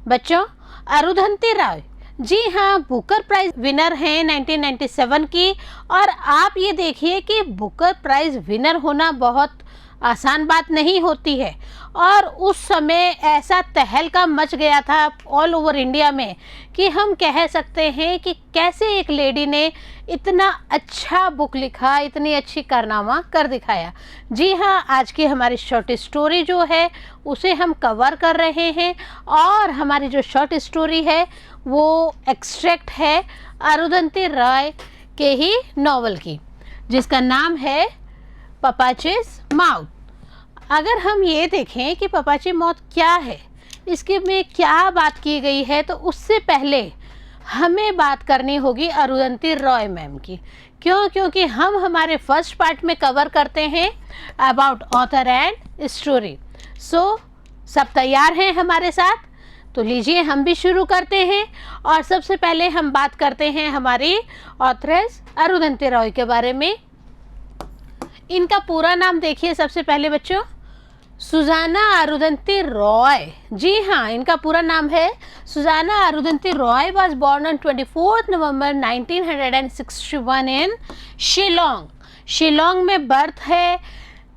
बच्चों, अरुंधति रॉय जी हाँ Booker prize winner हैं 1997 की। और आप ये देखिए कि बुकर प्राइज विनर होना बहुत आसान बात नहीं होती है। और उस समय ऐसा तहलका मच गया था ऑल ओवर इंडिया में कि हम कह सकते हैं कि कैसे एक लेडी ने इतना अच्छा बुक लिखा, इतनी अच्छी कारनामा कर दिखाया। जी हाँ, आज की हमारी शॉर्ट स्टोरी जो है उसे हम कवर कर रहे हैं। और हमारी जो शॉर्ट स्टोरी है वो एक्सट्रैक्ट है अरुंधति रॉय के ही नॉवल की, जिसका नाम है पपाचेस माउथ। अगर हम ये देखें कि पपाची मौत क्या है, इसके में क्या बात की गई है, तो उससे पहले हमें बात करनी होगी अरुंधति रॉय मैम की। क्यों? क्योंकि हम हमारे फर्स्ट पार्ट में कवर करते हैं अबाउट ऑथर एंड स्टोरी। सो सब तैयार हैं हमारे साथ? तो लीजिए हम भी शुरू करते हैं। और सबसे पहले हम बात करते हैं हमारी ऑथरेस अरुंधति रॉय के बारे में। इनका पूरा नाम देखिए सबसे पहले बच्चों, सुजाना अरुंधति रॉय। जी हाँ, इनका पूरा नाम है Suzanna Arundhati Roy. Was born on 24 November 1961 in Shillong. Shillong में बर्थ है,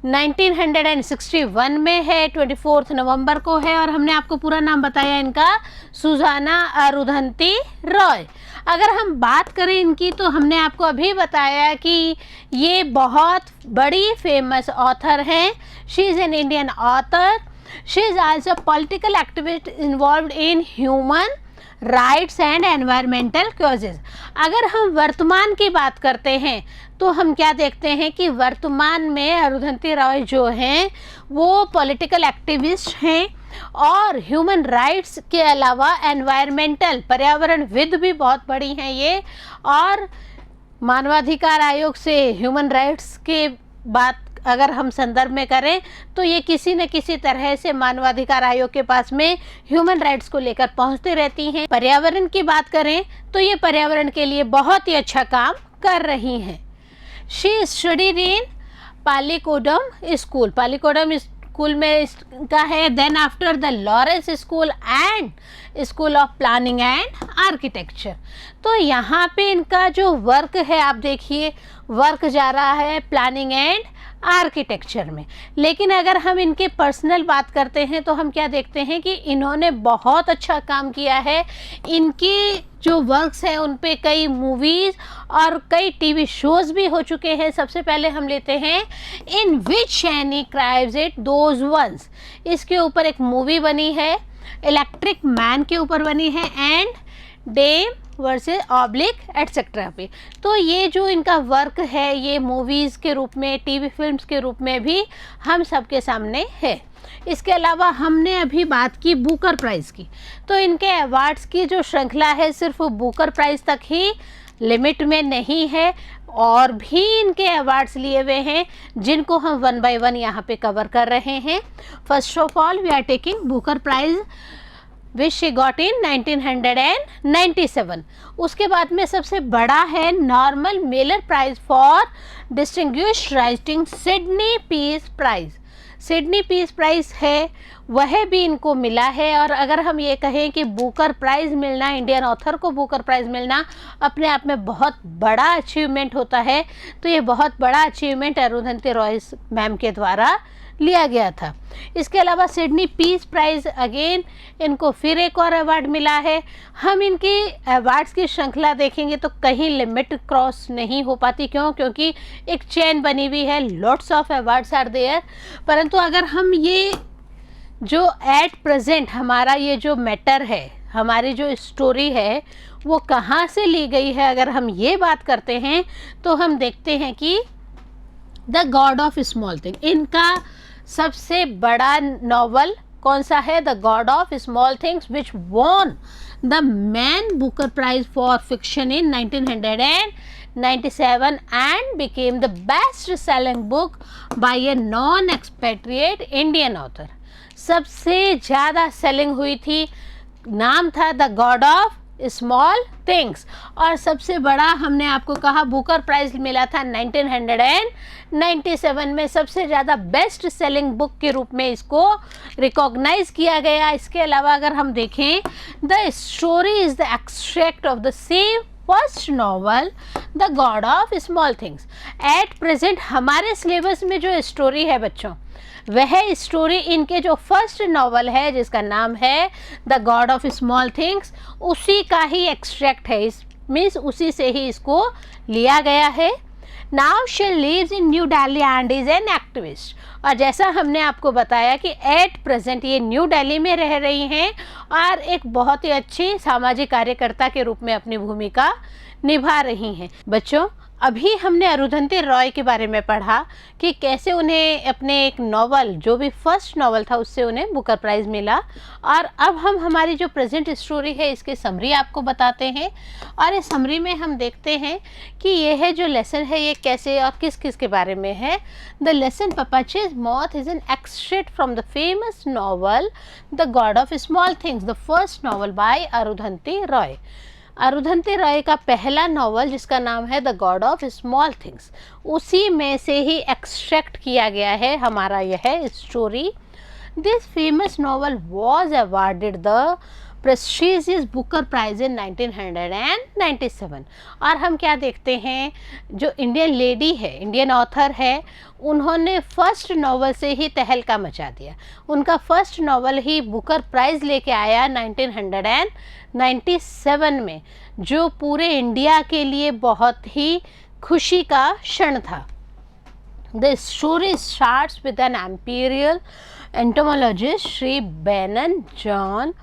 1961 में है, 24 नवंबर को है। और हमने आपको पूरा नाम बताया इनका सुजाना अरुंधति रॉय। अगर हम बात करें इनकी, तो हमने आपको अभी बताया कि ये बहुत बड़ी फेमस ऑथर हैं। She is an Indian author. She is also political activist involved in human rights and environmental causes. अगर हम वर्तमान की बात करते हैं तो हम क्या देखते हैं कि वर्तमान में अरुंधति रॉय जो हैं वो पॉलिटिकल एक्टिविस्ट हैं और ह्यूमन राइट्स के अलावा एनवायरमेंटल पर्यावरणविद भी बहुत बड़ी हैं ये। और मानवाधिकार आयोग से ह्यूमन राइट्स के बात अगर हम संदर्भ में करें तो ये किसी न किसी तरह से मानवाधिकार आयोग के पास में ह्यूमन राइट्स को लेकर पहुंचती रहती हैं। पर्यावरण की बात करें तो ये पर्यावरण के लिए बहुत ही अच्छा काम कर रही हैं। She studied in Pallikoodam school. Pallikoodam school में इसका है। Then after the Lawrence school and school of planning and architecture. तो यहाँ पे इनका जो वर्क है आप देखिए, वर्क जा रहा है प्लानिंग एंड आर्किटेक्चर में। लेकिन अगर हम इनके पर्सनल बात करते हैं तो हम क्या देखते हैं कि इन्होंने बहुत अच्छा काम किया है। इनकी जो वर्क्स हैं उन पे कई मूवीज़ और कई टीवी शोज़ भी हो चुके हैं। सबसे पहले हम लेते हैं in which any curves it those ones. इसके ऊपर एक मूवी बनी है, इलेक्ट्रिक मैन के ऊपर बनी है, एंड डेम वर्सेस ऑब्लिक एटसेट्रा पे। तो ये जो इनका वर्क है ये मूवीज़ के रूप में, टीवी फिल्म्स के रूप में भी हम सबके सामने है। इसके अलावा हमने अभी बात की बुकर प्राइज़ की, तो इनके अवार्ड्स की जो श्रृंखला है सिर्फ बुकर प्राइज़ तक ही लिमिट में नहीं है, और भी इनके अवार्ड्स लिए हुए हैं जिनको हम वन बाय वन यहाँ पे कवर कर रहे हैं। First of all we are taking Booker Prize which she got in 1997। उसके बाद में सबसे बड़ा है Norman Mailer Prize for distinguished writing, Sydney Peace Prize. Sydney Peace Prize है, वह भी इनको मिला है। और अगर हम ये कहें कि बुकर प्राइज़ मिलना, इंडियन ऑथर को बुकर प्राइज़ मिलना अपने आप में बहुत बड़ा अचीवमेंट होता है, तो ये बहुत बड़ा अचीवमेंट अरुंधति रॉय मैम के द्वारा लिया गया था। इसके अलावा सिडनी पीस प्राइज़ अगेन इनको फिर एक और अवार्ड मिला है। हम इनकी अवार्ड्स की श्रृंखला देखेंगे तो कहीं लिमिट क्रॉस नहीं हो पाती। क्यों? क्योंकि एक चेन बनी हुई है, lots of awards are there. परंतु अगर हम ये जो एट प्रेजेंट हमारा ये जो मैटर है, हमारी जो स्टोरी है वो कहाँ से ली गई है, अगर हम ये बात करते हैं तो हम देखते हैं कि the God of Small Thing, इनका सबसे बड़ा नॉवल कौन सा है? The God of Small Things, which won the Man Booker Prize for fiction in 1997 and became the best selling book by a non expatriate Indian author. सबसे ज़्यादा selling हुई थी, नाम था the God of Small Things. और सबसे बड़ा हमने आपको कहा बुकर प्राइज मिला था 1997 में, सबसे ज़्यादा बेस्ट सेलिंग बुक के रूप में इसको रिकॉग्नाइज किया गया। इसके अलावा अगर हम देखें, the story is the extract of the same first novel the God of Small things. At present हमारे सिलेबस में जो स्टोरी है बच्चों, वह स्टोरी इनके जो फर्स्ट नॉवल है जिसका नाम है the God of Small things, उसी का ही एक्सट्रैक्ट है। इस मीन्स उसी से ही इसको लिया गया है। Now she lives in New Delhi and is an activist. और जैसा हमने आपको बताया कि एट प्रेजेंट ये न्यू दिल्ली में रह रही हैं और एक बहुत ही अच्छी सामाजिक कार्यकर्ता के रूप में अपनी भूमिका निभा रही हैं। बच्चों, अभी हमने अरुंधति रॉय के बारे में पढ़ा कि कैसे उन्हें अपने एक नॉवल, जो भी फर्स्ट नॉवल था, उससे उन्हें बुकर प्राइज़ मिला। और अब हम हमारी जो प्रेजेंट स्टोरी है इसकी समरी आपको बताते हैं। और इस समरी में हम देखते हैं कि यह है जो लेसन है ये कैसे और किस किस के बारे में है। द लेसन पापाचीज मौत is an extract from the famous novel the God of Small things, the first novel bye Arundhati Roy. Arundhati Roy का पहला नॉवल जिसका नाम है the God of Small things, उसी में से ही एक्सट्रैक्ट किया गया है हमारा यह story. This famous novel was awarded the prestigious Booker Prize in 1997। और हम क्या देखते हैं, जो इंडियन लेडी है, इंडियन ऑथर है, उन्होंने फर्स्ट नॉवल से ही तहलका मचा दिया। उनका फर्स्ट नॉवल ही बुकर प्राइज़ लेके आया 1997 में, जो पूरे इंडिया के लिए बहुत ही खुशी का क्षण था। The story starts with an imperial entomologist Shri Benaan John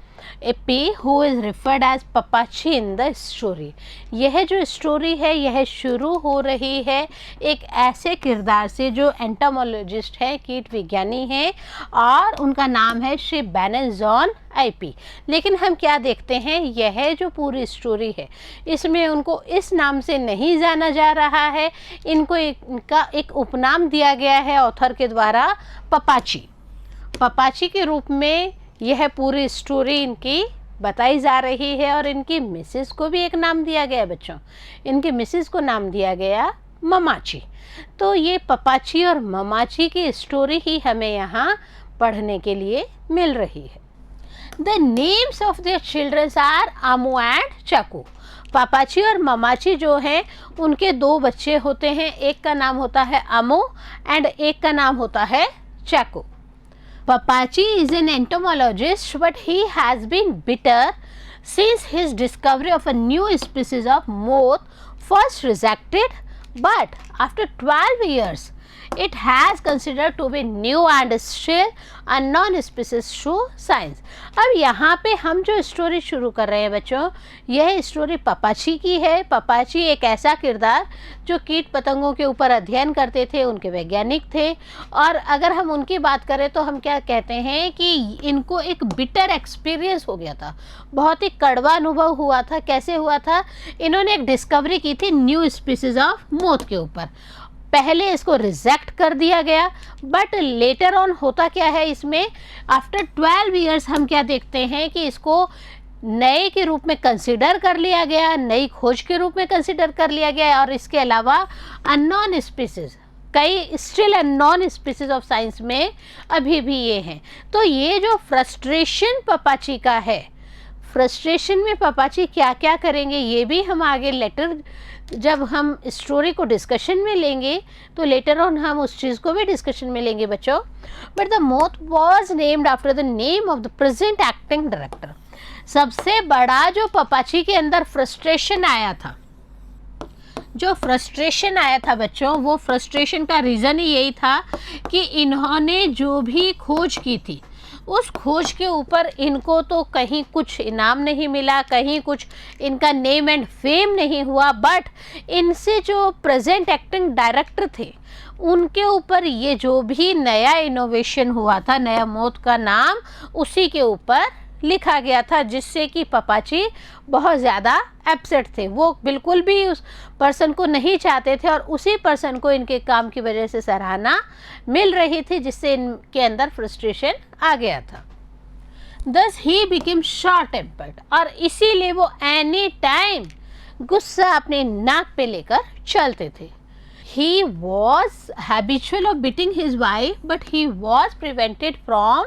Ipe who is referred as Pappachi in the story. यह जो स्टोरी है यह शुरू हो रही है एक ऐसे किरदार से जो एंटोमोलॉजिस्ट है, कीट विज्ञानी है, और उनका नाम है श्री बेनन जॉन एपी। लेकिन हम क्या देखते हैं, यह जो पूरी स्टोरी है इसमें उनको इस नाम से नहीं जाना जा रहा है, इनको इनका एक उपनाम दिया गया है ऑथर के द्वारा, पपाची। पपाची के रूप में यह पूरी स्टोरी इनकी बताई जा रही है। और इनकी मिसेस को भी एक नाम दिया गया बच्चों, इनकी मिसेस को नाम दिया गया ममाची। तो ये पपाची और ममाची की स्टोरी ही हमें यहाँ पढ़ने के लिए मिल रही है। The names of their childrens are Ammu and Chacko. Pappachi और ममाची जो हैं उनके दो बच्चे होते हैं, एक का नाम होता है आमू एंड एक का नाम होता है चाकू। Papachi is an entomologist, but he has been bitter since his discovery of a new species of moth, first rejected, but after 12 years it has considered to be new and still unknown species to science। अब यहाँ पे हम जो story शुरू कर रहे हैं बच्चों, यह स्टोरी पपाची की है। पपाची एक ऐसा किरदार जो कीट पतंगों के ऊपर अध्ययन करते थे, उनके वैज्ञानिक थे। और अगर हम उनकी बात करें तो हम क्या कहते हैं कि इनको एक बिटर एक्सपीरियंस हो गया था, बहुत ही कड़वा अनुभव हुआ था। कैसे हुआ था, इन्होंने एक डिस्कवरी की थी न्यू स्पीसीज ऑफ मोथ के ऊपर। पहले इसको रिजेक्ट कर दिया गया, बट लेटर ऑन होता क्या है इसमें, आफ्टर 12 ईयर्स हम क्या देखते हैं कि इसको नए के रूप में कंसिडर कर लिया गया, नई खोज के रूप में कंसिडर कर लिया गया। और इसके अलावा अननोन स्पीसीज, कई still unknown species of science में अभी भी ये हैं। तो ये जो फ्रस्ट्रेशन पपाची का है, फ्रस्ट्रेशन में पपाची क्या क्या करेंगे ये भी हम आगे लेटर जब हम स्टोरी को डिस्कशन में लेंगे तो लेटर ऑन हम उस चीज़ को भी डिस्कशन में लेंगे बच्चों। But the moth was named after the name of the present acting director. सबसे बड़ा जो पपाची के अंदर फ्रस्ट्रेशन आया था, जो फ्रस्ट्रेशन आया था बच्चों, वो फ्रस्ट्रेशन का रीज़न ही यही था कि इन्होंने जो भी खोज की थी उस खोज के ऊपर इनको तो कहीं कुछ इनाम नहीं मिला, कहीं कुछ इनका नेम एंड फेम नहीं हुआ, बट इनसे जो प्रेजेंट एक्टिंग डायरेक्टर थे उनके ऊपर ये जो भी नया इनोवेशन हुआ था, नया मोथ का नाम उसी के ऊपर लिखा गया था, जिससे कि पपाची बहुत ज़्यादा अपसेट थे। वो बिल्कुल भी उस पर्सन को नहीं चाहते थे और उसी पर्सन को इनके काम की वजह से सराहना मिल रही थी, जिससे इनके अंदर फ्रस्ट्रेशन आ गया था। दस ही बिकेम शॉर्ट टेम्पर्ड, और इसीलिए वो एनी टाइम गुस्सा अपने नाक पे लेकर चलते थे. He was habitual of beating his wife, but he was prevented from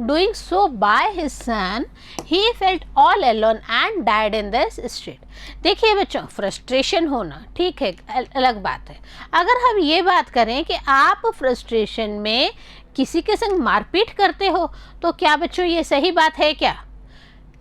doing so by his son. He felt all alone and died in this street. देखिए बच्चों, फ्रस्ट्रेशन होना ठीक है, अलग बात है. अगर हम ये बात करें कि आप फ्रस्ट्रेशन में किसी के संग मारपीट करते हो, तो क्या बच्चों ये सही बात है क्या?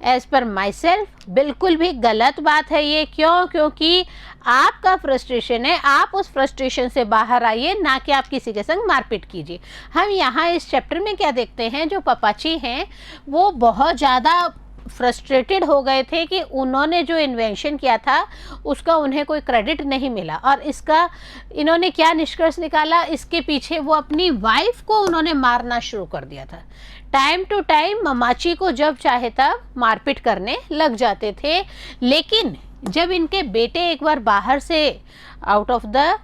एज़ पर माई सेल्फ बिल्कुल भी गलत बात है ये. क्यों? क्योंकि आपका फ्रस्ट्रेशन है, आप उस फ्रस्ट्रेशन से बाहर आइए, ना कि आप किसी के संग मारपीट कीजिए. हम यहाँ इस चैप्टर में क्या देखते हैं, जो पापाची हैं वो बहुत ज़्यादा फ्रस्ट्रेटेड हो गए थे कि उन्होंने जो इन्वेंशन किया था उसका उन्हें कोई क्रेडिट नहीं मिला, और इसका इन्होंने क्या निष्कर्ष निकाला, इसके पीछे वो अपनी वाइफ को उन्होंने मारना शुरू कर दिया था. टाइम टू टाइम ममाची को जब चाहे तब मारपीट करने लग जाते थे. लेकिन जब इनके बेटे एक बार बाहर से आउट ऑफ द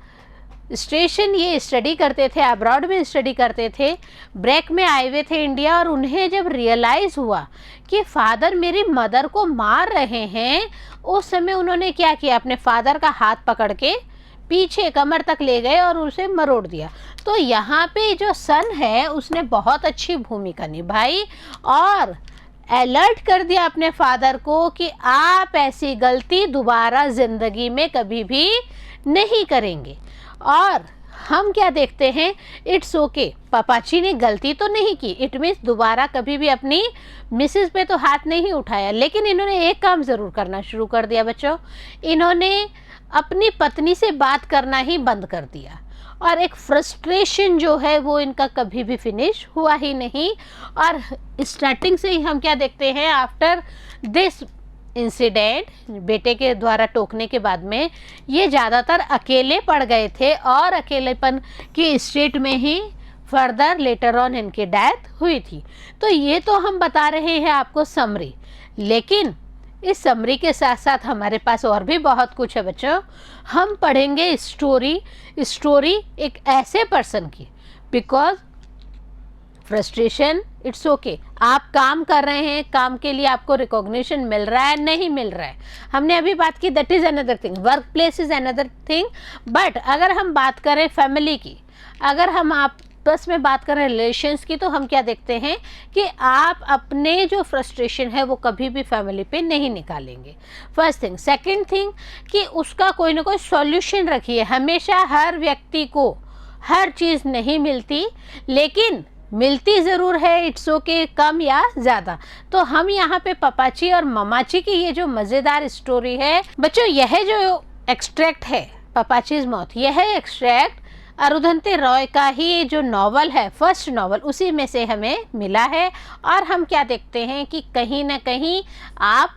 स्टेशन ये स्टडी करते थे, अब्रॉड में स्टडी करते थे, ब्रेक में आए हुए थे इंडिया, और उन्हें जब रियलाइज़ हुआ कि फादर मेरी मदर को मार रहे हैं, उस समय उन्होंने क्या किया, अपने फादर का हाथ पकड़ के पीछे कमर तक ले गए और उसे मरोड़ दिया. तो यहाँ पे जो सन है उसने बहुत अच्छी भूमिका निभाई और अलर्ट कर दिया अपने फादर को कि आप ऐसी गलती दोबारा ज़िंदगी में कभी भी नहीं करेंगे. और हम क्या देखते हैं, इट्स ओके, पापाची ने गलती तो नहीं की, इट मीन्स दोबारा कभी भी अपनी मिसेस पे तो हाथ नहीं उठाया, लेकिन इन्होंने एक काम ज़रूर करना शुरू कर दिया बच्चों, इन्होंने अपनी पत्नी से बात करना ही बंद कर दिया. और एक फ्रस्ट्रेशन जो है वो इनका कभी भी फिनिश हुआ ही नहीं. और स्टार्टिंग से ही हम क्या देखते हैं, आफ्टर दिस इंसिडेंट, बेटे के द्वारा टोकने के बाद में ये ज़्यादातर अकेले पड़ गए थे, और अकेलेपन की स्टेट में ही फर्दर लेटर ऑन इनकी डेथ हुई थी. तो ये तो हम बता रहे हैं आपको समरी, लेकिन इस समरी के साथ साथ हमारे पास और भी बहुत कुछ है बच्चों. हम पढ़ेंगे स्टोरी एक ऐसे पर्सन की, बिकॉज फ्रस्ट्रेशन इट्स ओके, आप काम कर रहे हैं, काम के लिए आपको रिकॉग्निशन मिल रहा है नहीं मिल रहा है, हमने अभी बात की, that is another thing, work place is another thing. But अगर हम बात करें फैमिली की, अगर हम आपस में बात करें रिलेशंस की, तो हम क्या देखते हैं कि आप अपने जो फ्रस्ट्रेशन है वो कभी भी फैमिली पे नहीं निकालेंगे. First thing. सेकंड थिंग कि उसका कोई ना कोई सॉल्यूशन रखिए. हमेशा हर व्यक्ति को हर चीज़ नहीं मिलती, लेकिन मिलती ज़रूर है, इट्स ओके, कम या ज़्यादा. तो हम यहाँ पे पापाची और ममाची की ये जो मज़ेदार स्टोरी है बच्चों, यह जो एक्सट्रैक्ट है पापाचीज मौत, यह एक्सट्रैक्ट अरुंधति रॉय का ही जो नॉवल है, फर्स्ट नॉवल, उसी में से हमें मिला है. और हम क्या देखते हैं कि कहीं ना कहीं आप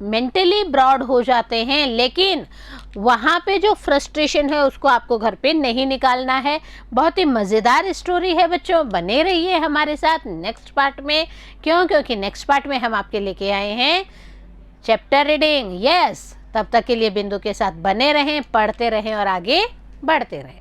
मेंटली ब्रॉड हो जाते हैं, लेकिन वहाँ पे जो फ्रस्ट्रेशन है उसको आपको घर पे नहीं निकालना है. बहुत ही मज़ेदार स्टोरी है बच्चों, बने रहिए हमारे साथ नेक्स्ट पार्ट में. क्योंकि नेक्स्ट पार्ट में हम आपके लेके आए हैं चैप्टर रीडिंग. यस, तब तक के लिए बिंदु के साथ बने रहें, पढ़ते रहें और आगे बढ़ते रहें.